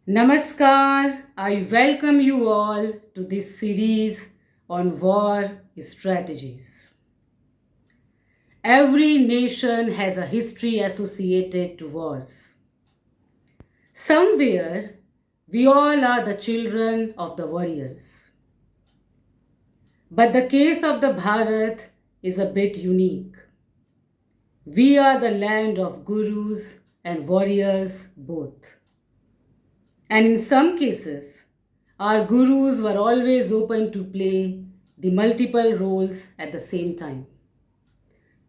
Namaskar, I welcome you all to this series on war strategies. Every nation has a history associated to wars. Somewhere, we all are the children of the warriors. But the case of the Bharat is a bit unique. We are the land of gurus and warriors both. And in some cases, our gurus were always open to play the multiple roles at the same time.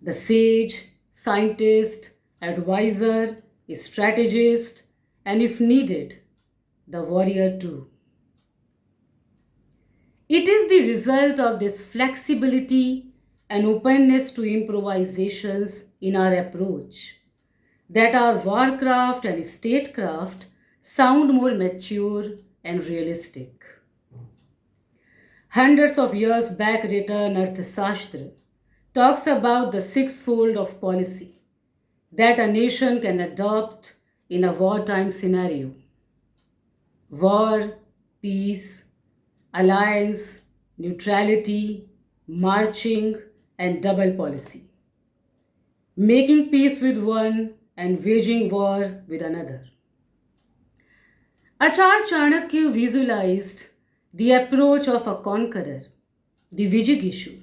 The sage, scientist, advisor, strategist, and if needed, the warrior too. It is the result of this flexibility and openness to improvisations in our approach that our warcraft and statecraft sound more mature and realistic. Hundreds of years back written Arthashastra talks about the sixfold of policy that a nation can adopt in a wartime scenario: war, peace, alliance, neutrality, marching, and double policy, making peace with one and waging war with another. Acharya Chanakya visualized the approach of a conqueror, the Vijigishu,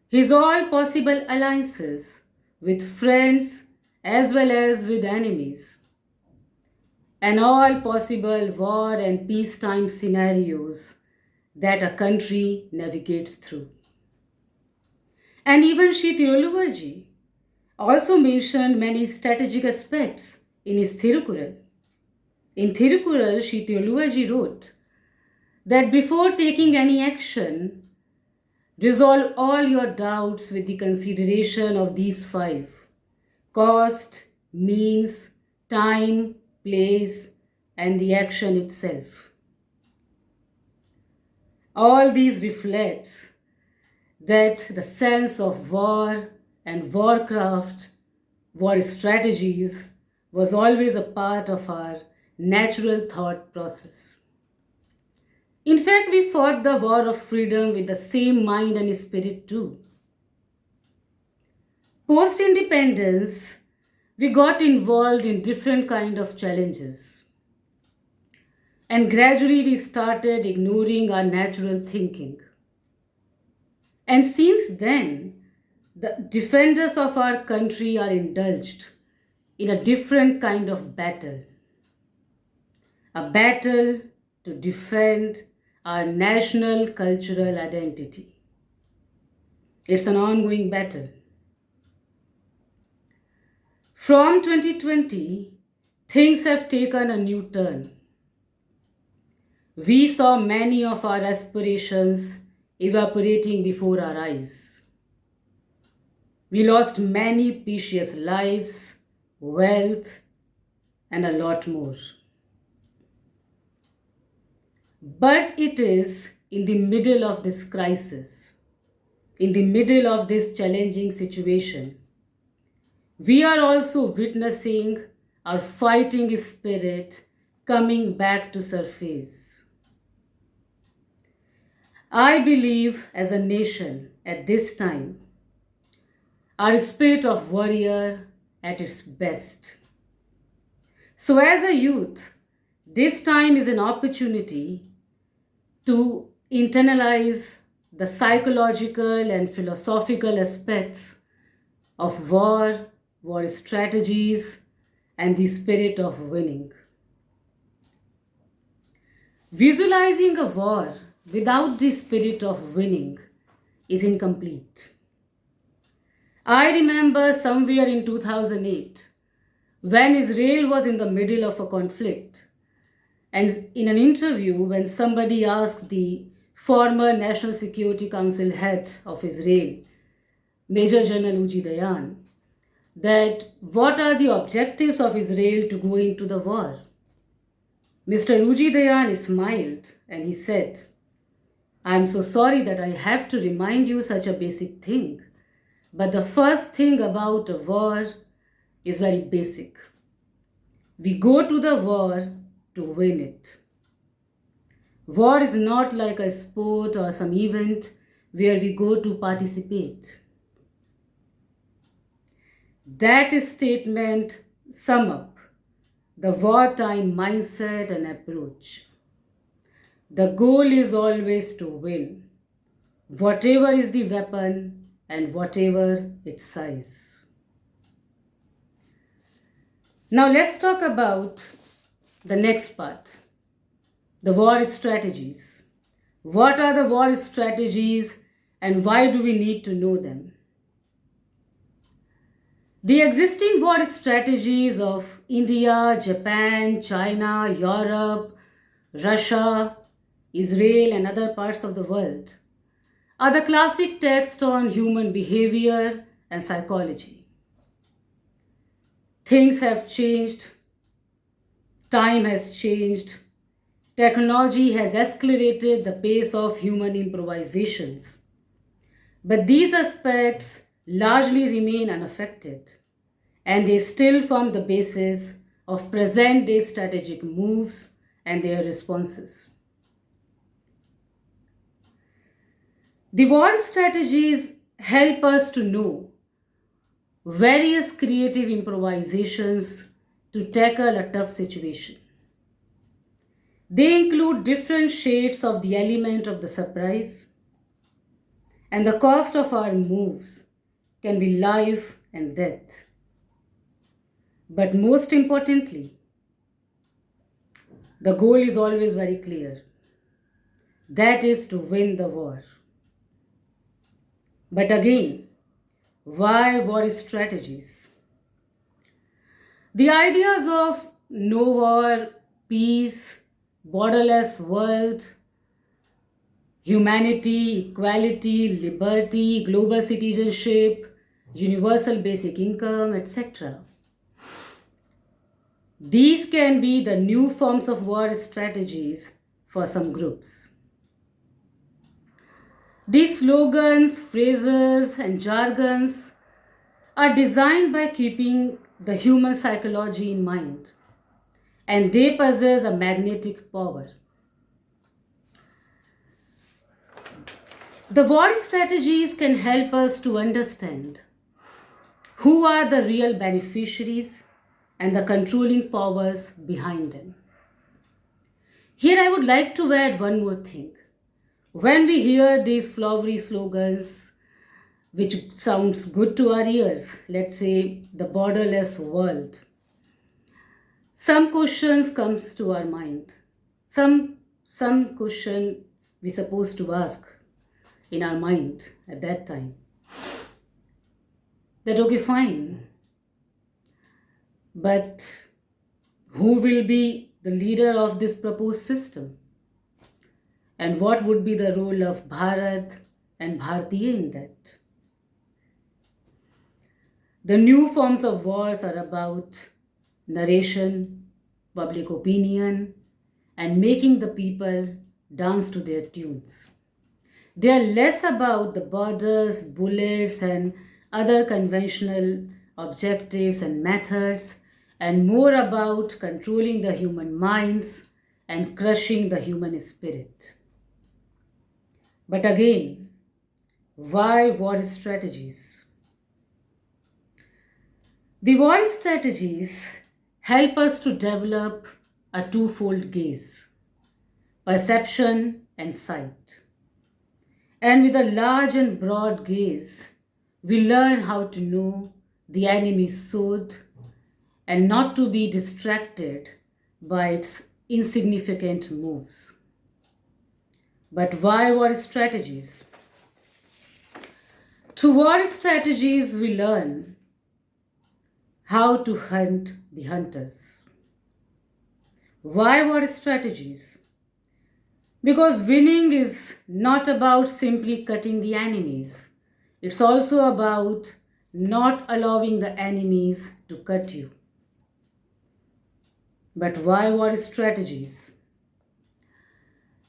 his all possible alliances with friends as well as with enemies, and all possible war and peacetime scenarios that a country navigates through. And even Sri Tiruluvarji also mentioned many strategic aspects in his Thirukural. In Thirukural, Sri Tiruluvarji wrote that before taking any action, resolve all your doubts with the consideration of these five: cost, means, time, place, and the action itself. All these reflects that the sense of war and warcraft, war strategies, was always a part of our natural thought process. In fact, we fought the war of freedom with the same mind and spirit too. Post independence, we got involved in different kind of challenges. And gradually we started ignoring our natural thinking. And since then, the defenders of our country are indulged in a different kind of battle. A battle to defend our national cultural identity. It's an ongoing battle. From 2020, things have taken a new turn. We saw many of our aspirations evaporating before our eyes. We lost many precious lives, wealth, and a lot more. But it is in the middle of this crisis, in the middle of this challenging situation, we are also witnessing our fighting spirit coming back to surface. I believe as a nation at this time, our spirit of warrior at its best. So as a youth, this time is an opportunity to internalize the psychological and philosophical aspects of war, war strategies, and the spirit of winning. Visualizing a war without the spirit of winning is incomplete. I remember somewhere in 2008 when Israel was in the middle of a conflict. And in an interview, when somebody asked the former National Security Council head of Israel, Major General Uzi Dayan, that what are the objectives of Israel to go into the war? Mr. Uzi Dayan smiled and he said, "I am so sorry that I have to remind you such a basic thing, but the first thing about a war is very basic. We go to the war to win it. War is not like a sport or some event where we go to participate. That statement sum up the wartime mindset and approach. The goal is always to win, whatever is the weapon and whatever its size. Now let's talk about the next part, the war strategies. What are the war strategies and why do we need to know them? The existing war strategies of India, Japan, China, Europe, Russia, Israel, and other parts of the world are the classic texts on human behavior and psychology. Things have changed, time has changed, technology has accelerated the pace of human improvisations. But these aspects largely remain unaffected, and they still form the basis of present day strategic moves and their responses. The war strategies help us to know various creative improvisations to tackle a tough situation. They include different shades of the element of the surprise, and the cost of our moves can be life and death. But most importantly, the goal is always very clear. That is to win the war. But again, why war strategies? The ideas of no war, peace, borderless world, humanity, equality, liberty, global citizenship, universal basic income, etc. These can be the new forms of war strategies for some groups. These slogans, phrases, and jargons are designed by keeping the human psychology in mind, and they possess a magnetic power. The war strategies can help us to understand who are the real beneficiaries and the controlling powers behind them. Here I would like to add one more thing. When we hear these flowery slogans, which sounds good to our ears, let's say the borderless world, some questions comes to our mind. Some question we supposed to ask in our mind at that time. That okay, fine. But who will be the leader of this proposed system? And what would be the role of Bharat and Bharatiya in that? The new forms of wars are about narration, public opinion, and making the people dance to their tunes. They are less about the borders, bullets, and other conventional objectives and methods, and more about controlling the human minds and crushing the human spirit. But again, why war strategies? The war strategies help us to develop a twofold gaze, perception and sight. And with a large and broad gaze, we learn how to know the enemy's sword and not to be distracted by its insignificant moves. But why war strategies? Through war strategies, we learn how to hunt the hunters. Why war strategies? Because winning is not about simply cutting the enemies. It's also about not allowing the enemies to cut you. But why war strategies?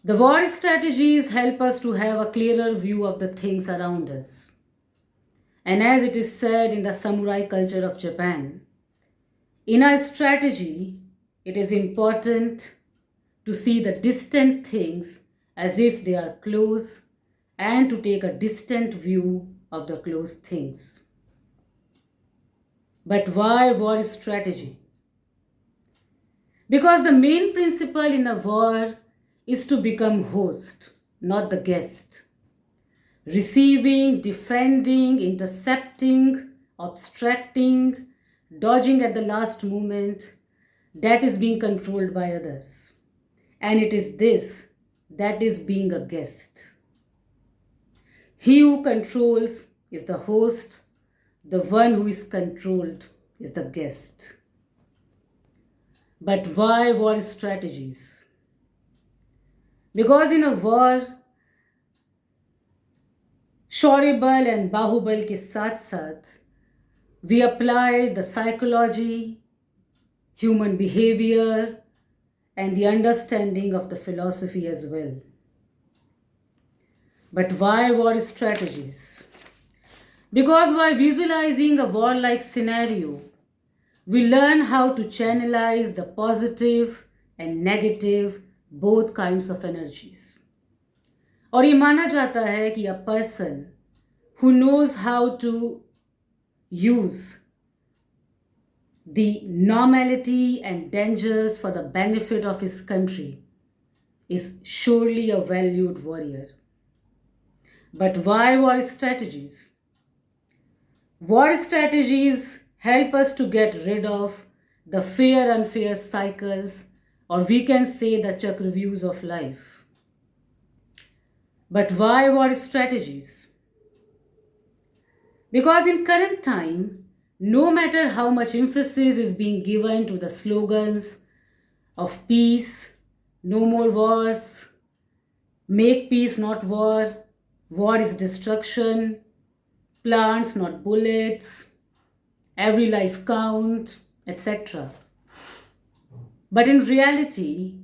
The war strategies help us to have a clearer view of the things around us. And as it is said in the samurai culture of Japan, in a strategy, it is important to see the distant things as if they are close and to take a distant view of the close things. But why war strategy? Because the main principle in a war is to become host, not the guest. Receiving, defending, intercepting, obstructing, dodging at the last moment, that is being controlled by others. And it is this that is being a guest. He who controls is the host, the one who is controlled is the guest. But why war strategies? Because in a war, शौर्यबल and बाहुबल के साथ साथ we apply the psychology, human behavior, and the understanding of the philosophy as well. But why war strategies? Because while visualizing a warlike scenario, we learn how to channelize the positive and negative both kinds of energies. और ये माना जाता है कि a person who knows how to use the normality and dangers for the benefit of his country is surely a valued warrior. But why war strategies? War strategies help us to get rid of the fair-unfair cycles, or we can say the chakravyus of life. But why war strategies? Because in current time, no matter how much emphasis is being given to the slogans of peace, no more wars, make peace not war, war is destruction, plants not bullets, every life count, etc. But in reality,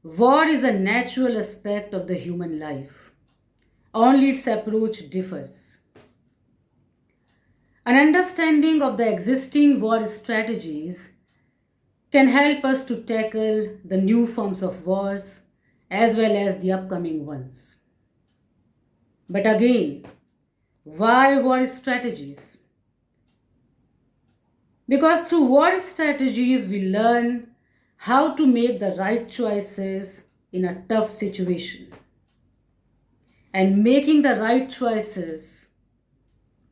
war is a natural aspect of the human life. Only its approach differs. An understanding of the existing war strategies can help us to tackle the new forms of wars as well as the upcoming ones. But again, why war strategies? Because through war strategies we learn how to make the right choices in a tough situation. And making the right choices,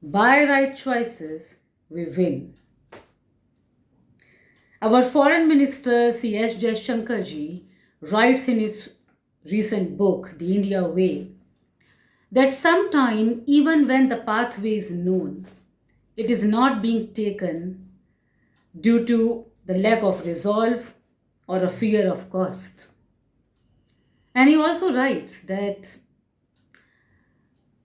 by right choices, we win. Our Foreign Minister C.S. Jaishankarji writes in his recent book, The India Way, that sometime even when the pathway is known, it is not being taken due to the lack of resolve or a fear of cost. And he also writes that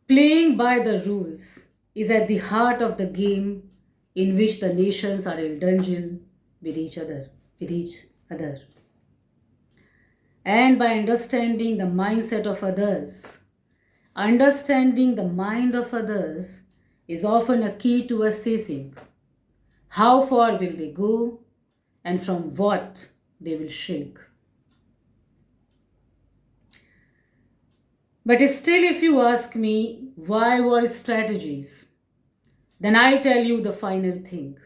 playing by the rules is at the heart of the game in which the nations are indulging with each other. And by understanding the mindset of others, understanding the mind of others is often a key to assessing how far will they go and from what they will shrink. But still, if you ask me why war strategies, then I'll tell you the final thing.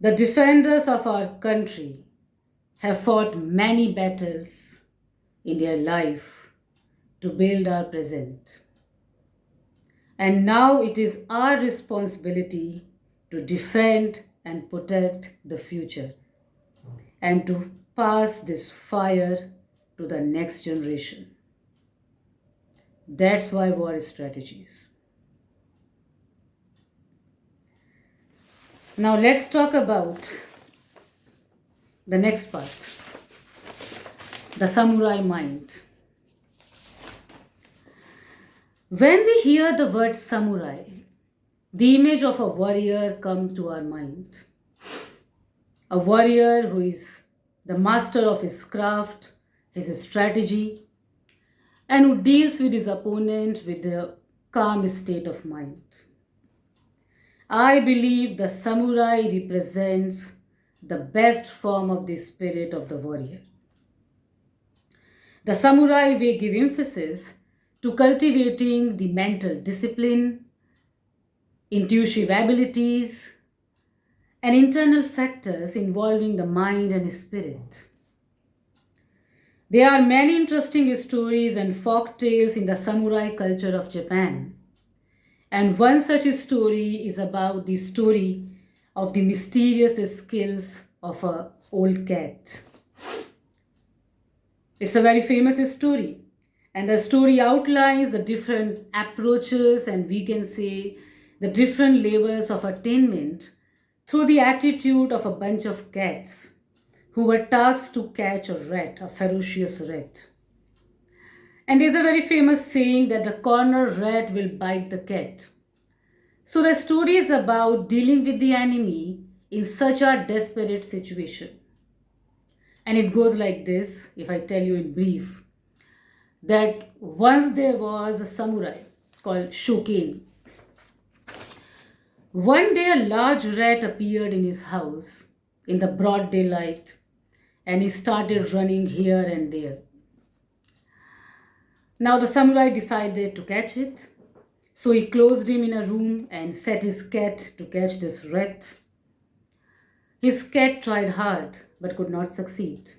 The defenders of our country have fought many battles in their life to build our present. And now it is our responsibility to defend and protect the future and to pass this fire to the next generation. That's why war strategies. Now let's talk about the next part, the samurai mind. When we hear the word samurai, the image of a warrior comes to our mind. A warrior who is the master of his craft, his strategy, and who deals with his opponent with a calm state of mind. I believe the samurai represents the best form of the spirit of the warrior. The samurai way give emphasis to cultivating the mental discipline, intuitive abilities, and internal factors involving the mind and spirit. There are many interesting stories and folk tales in the samurai culture of Japan. And one such story is about the story of the mysterious skills of an old cat. It's a very famous story. And the story outlines the different approaches and we can say the different levels of attainment through the attitude of a bunch of cats who were tasked to catch a rat, a ferocious rat. And there's a very famous saying that the corner rat will bite the cat. So the story is about dealing with the enemy in such a desperate situation. And it goes like this, if I tell you in brief, that once there was a samurai called Shokin. One day a large rat appeared in his house in the broad daylight and he started running here and there. Now the samurai decided to catch it. So he closed him in a room and set his cat to catch this rat. His cat tried hard but could not succeed.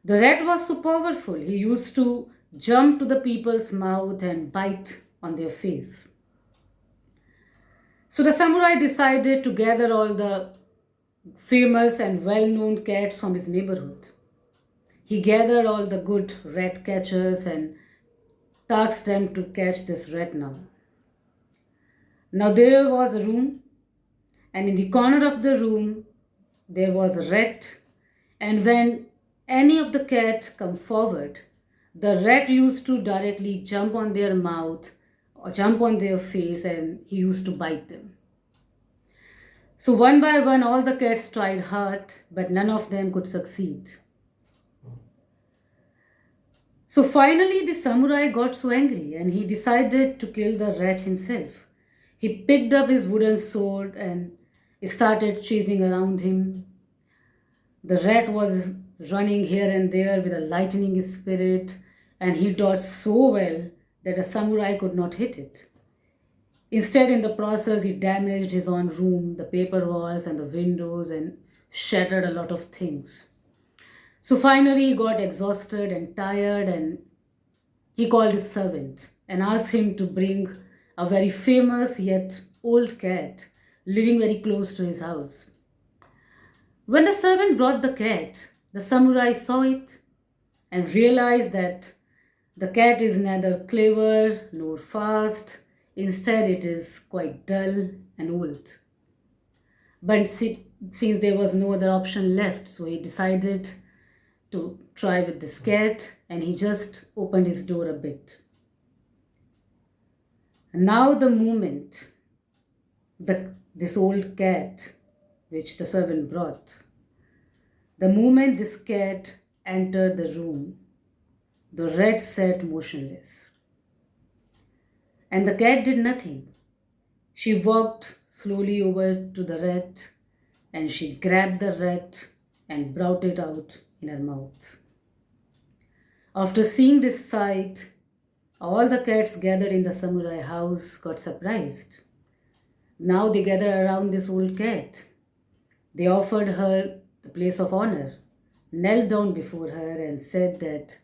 The rat was so powerful, he used to jump to the people's mouth and bite on their face. So the samurai decided to gather all the famous and well-known cats from his neighborhood. He gathered all the good rat catchers and tasked them to catch this rat now. Now there was a room, and in the corner of the room there was a rat, and when any of the cat come forward, the rat used to directly jump on their mouth or jump on their face and he used to bite them. So one by one all the cats tried hard but none of them could succeed. So finally the samurai got so angry and he decided to kill the rat himself. He picked up his wooden sword and started chasing around him. The rat was running here and there with a lightning spirit and he dodged so well that a samurai could not hit it. Instead, in the process, he damaged his own room, the paper walls and the windows and shattered a lot of things. So finally, he got exhausted and tired and he called his servant and asked him to bring a very famous yet old cat living very close to his house. When the servant brought the cat, the samurai saw it and realized that the cat is neither clever nor fast. Instead, it is quite dull and old. But since there was no other option left, so he decided to try with this cat and he just opened his door a bit. Now the moment this old cat, which the servant brought, the moment this cat entered the room, the rat sat motionless. And the cat did nothing. She walked slowly over to the rat and she grabbed the rat and brought it out in her mouth. After seeing this sight, all the cats gathered in the samurai house got surprised. Now they gathered around this old cat. They offered her the place of honor, knelt down before her and said that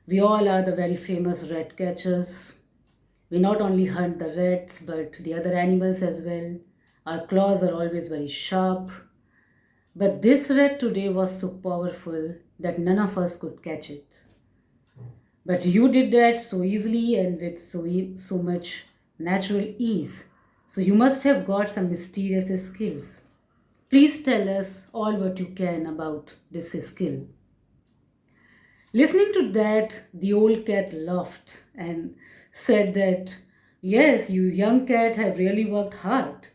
we all are the very famous rat catchers. We not only hunt the rats but the other animals as well. Our claws are always very sharp. But this rat today was so powerful that none of us could catch it. But you did that so easily and with so much natural ease. So you must have got some mysterious skills. Please tell us all what you can about this skill. Listening to that, the old cat laughed and said that, yes, you young cat have really worked hard.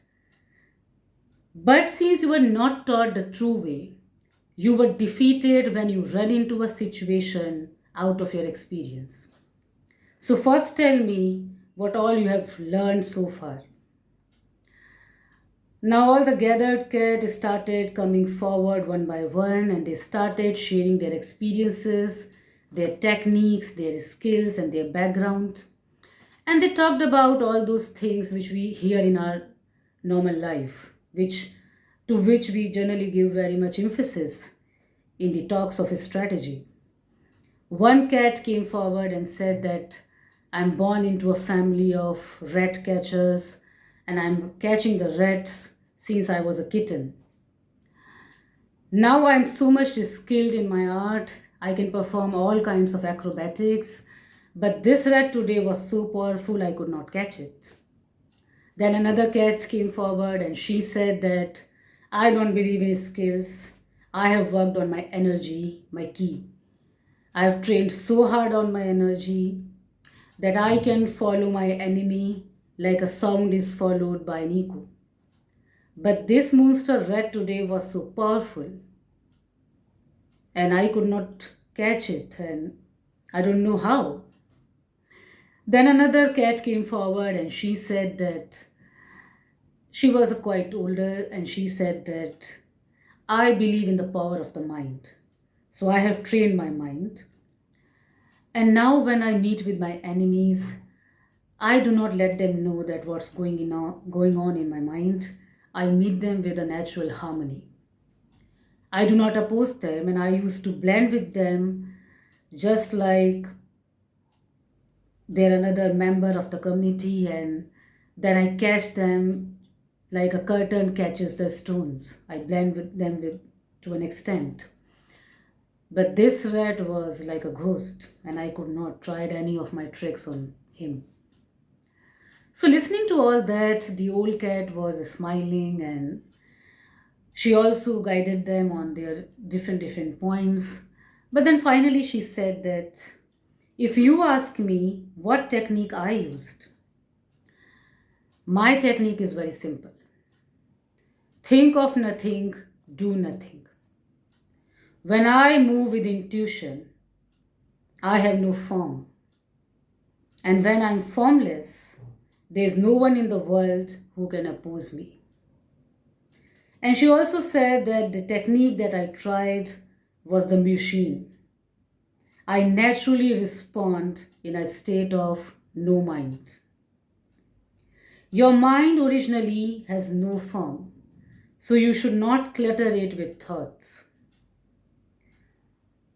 But since you were not taught the true way, you were defeated when you run into a situation out of your experience. So first tell me what all you have learned so far. Now all the gathered cats started coming forward one by one and they started sharing their experiences, their techniques, their skills, and their background. And they talked about all those things which we hear in our normal life, which we generally give very much emphasis in the talks of strategy. One cat came forward and said that I'm born into a family of rat catchers and I'm catching the rats since I was a kitten. Now I'm so much skilled in my art, I can perform all kinds of acrobatics, but this rat today was so powerful I could not catch it. Then another cat came forward and she said that I don't believe in skills. I have worked on my energy, my ki. I have trained so hard on my energy that I can follow my enemy like a sound is followed by an echo. But this monster rat today was so powerful and I could not catch it and I don't know how. Then another cat came forward and she said that she was quite older and she said that I believe in the power of the mind. So I have trained my mind. And now when I meet with my enemies, I do not let them know that what's going on in my mind. I meet them with a natural harmony. I do not oppose them and I used to blend with them just like they're another member of the community and then I catch them like a curtain catches the stones. I blend with them to an extent. But this rat was like a ghost and I could not try any of my tricks on him. So listening to all that, the old cat was smiling and she also guided them on their different points. But then finally she said that if you ask me what technique I used, my technique is very simple. Think of nothing, do nothing. When I move with intuition, I have no form. And when I'm formless, there is no one in the world who can oppose me. And she also said that the technique that I tried was the Mushin. I naturally respond in a state of no mind. Your mind originally has no form, so you should not clutter it with thoughts.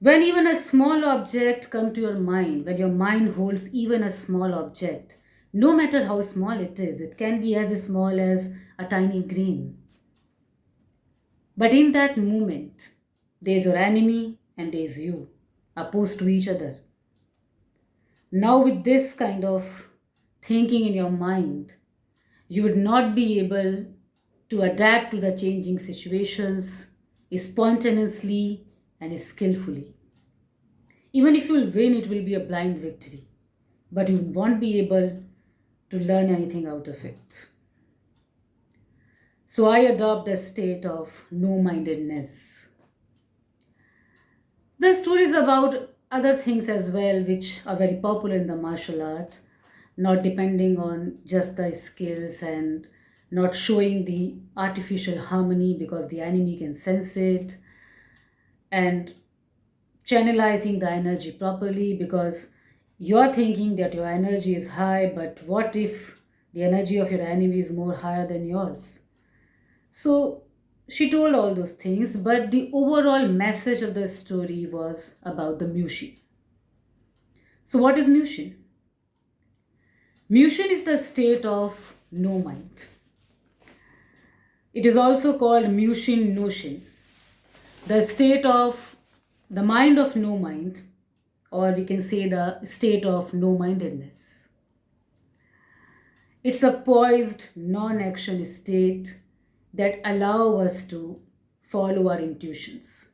When even a small object comes to your mind, when your mind holds even a small object, no matter how small it can be as small as a tiny grain. But in that moment, there is your enemy and there is you, opposed to each other. Now, with this kind of thinking in your mind, you would not be able to adapt to the changing situations spontaneously and skillfully. Even if you will win, it will be a blind victory, but you won't be able to learn anything out of it. So I adopt the state of no mindedness. The stories about other things as well, which are very popular in the martial art, not depending on just the skills and not showing the artificial harmony because the enemy can sense it, and channelizing the energy properly because you're thinking that your energy is high, but what if the energy of your enemy is more higher than yours? So she told all those things, but the overall message of the story was about the Mushin. So, what is Mushin? Mushin is the state of no mind. It is also called Mushin Notion, the state of the mind of no mind, or we can say the state of no mindedness. It's a poised, non action state that allow us to follow our intuitions.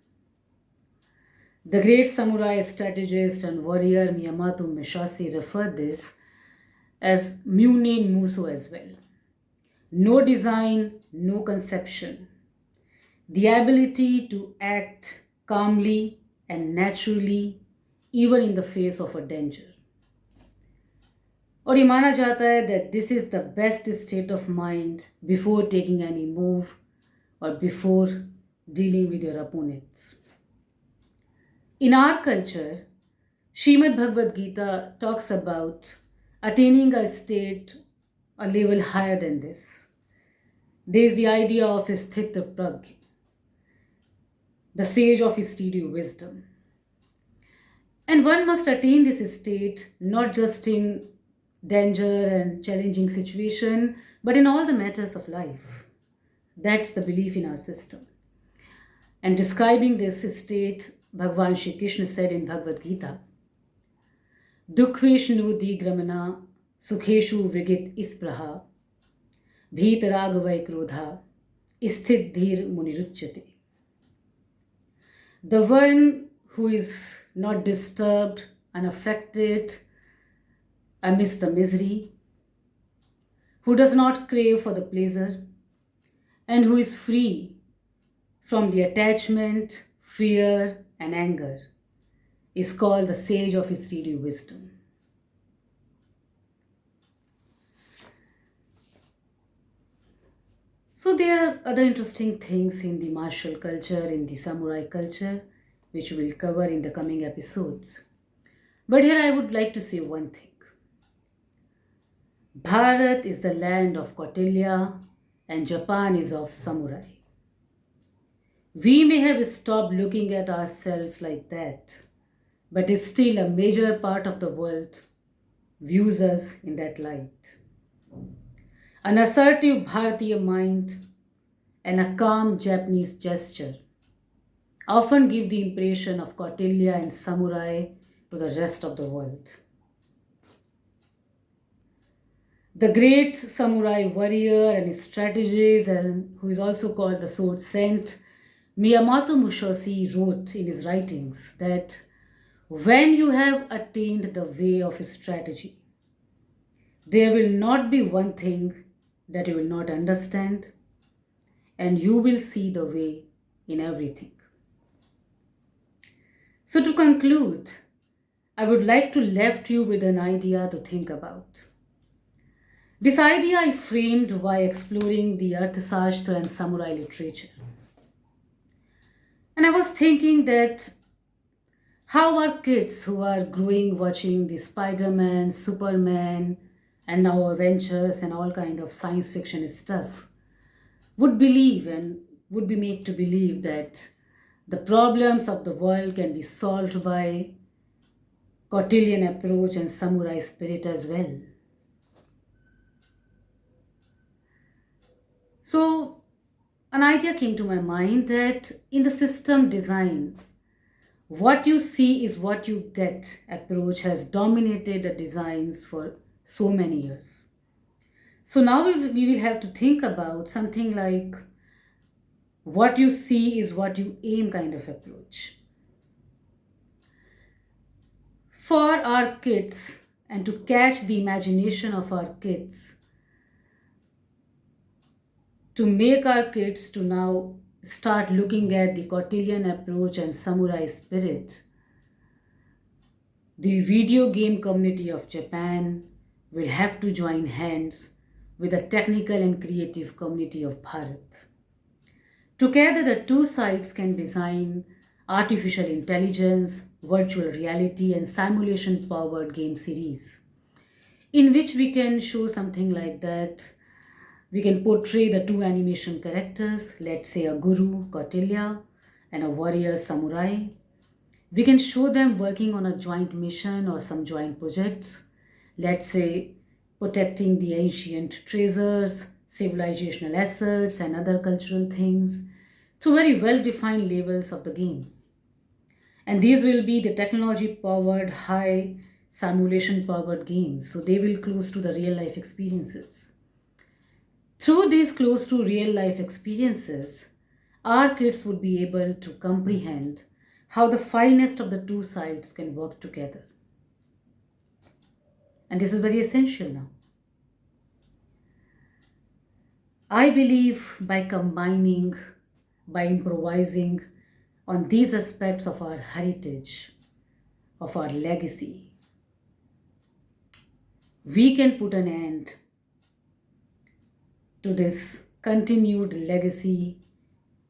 The great samurai strategist and warrior Miyamoto Musashi referred this as Munin Muso as well. No design, no conception. The ability to act calmly and naturally, even in the face of a danger. और ये माना जाता है that this is the best state of mind before taking any move or before dealing with your opponents. In our culture, Srimad Bhagavad Gita talks about attaining a state, a level higher than this. There is the idea of Sthita Pragya, the sage of stereo wisdom. And one must attain this state not just in danger and challenging situation, but in all the matters of life. That's the belief in our system. And describing this state, Bhagavan Shri Krishna said in Bhagavad Gita, Dukhveshnu digramana sukheshu vrigit ispraha bhitaragavai krodha isthit dhir muniruchyate. The one who is not disturbed, unaffected amidst the misery, who does not crave for the pleasure, and who is free from the attachment, fear, and anger, is called the sage of stereo wisdom. So there are other interesting things in the martial culture, in the samurai culture, which we'll cover in the coming episodes. But here I would like to say one thing. Bharat is the land of Kautilya and Japan is of samurai. We may have stopped looking at ourselves like that, but still a major part of the world views us in that light. An assertive Bharatiya mind and a calm Japanese gesture often give the impression of Kautilya and samurai to the rest of the world. The great samurai warrior and strategist, and who is also called the sword saint, Miyamoto Musashi wrote in his writings that when you have attained the way of strategy, there will not be one thing that you will not understand, and you will see the way in everything. So to conclude, I would like to leave you with an idea to think about. This idea I framed by exploring the Arthashastra and samurai literature. And I was thinking that how our kids who are growing watching the Spider-Man, Superman, and now Avengers and all kind of science fiction stuff would believe and would be made to believe that the problems of the world can be solved by Kautilyan approach and samurai spirit as well. So an idea came to my mind that in the system design, what you see is what you get approach has dominated the designs for so many years. So now we will have to think about something like what you see is what you aim kind of approach. For our kids and to catch the imagination of our kids, to make our kids to now start looking at the Kautilyan approach and samurai spirit, the video game community of Japan will have to join hands with the technical and creative community of Bharat. Together, the two sides can design artificial intelligence, virtual reality, and simulation powered game series in which we can show something like that. We can portray the two animation characters, let's say a guru, Kautilya, and a warrior, samurai. We can show them working on a joint mission or some joint projects, let's say protecting the ancient treasures, civilizational assets, and other cultural things through very well-defined levels of the game. And these will be the technology-powered, high simulation-powered games, so they will close to the real-life experiences. Through these close to real life experiences, our kids would be able to comprehend how the finest of the two sides can work together. And this is very essential now. I believe by combining, by improvising on these aspects of our heritage, of our legacy, we can put an end to this continued legacy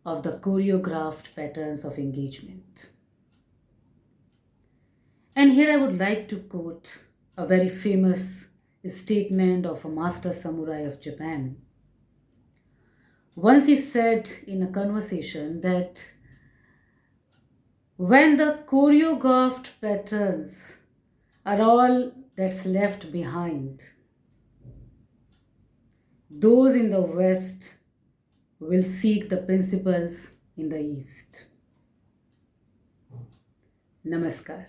of the choreographed patterns of engagement. And here I would like to quote a very famous statement of a master samurai of Japan. Once he said in a conversation that when the choreographed patterns are all that's left behind, those in the West will seek the principles in the East. Namaskar.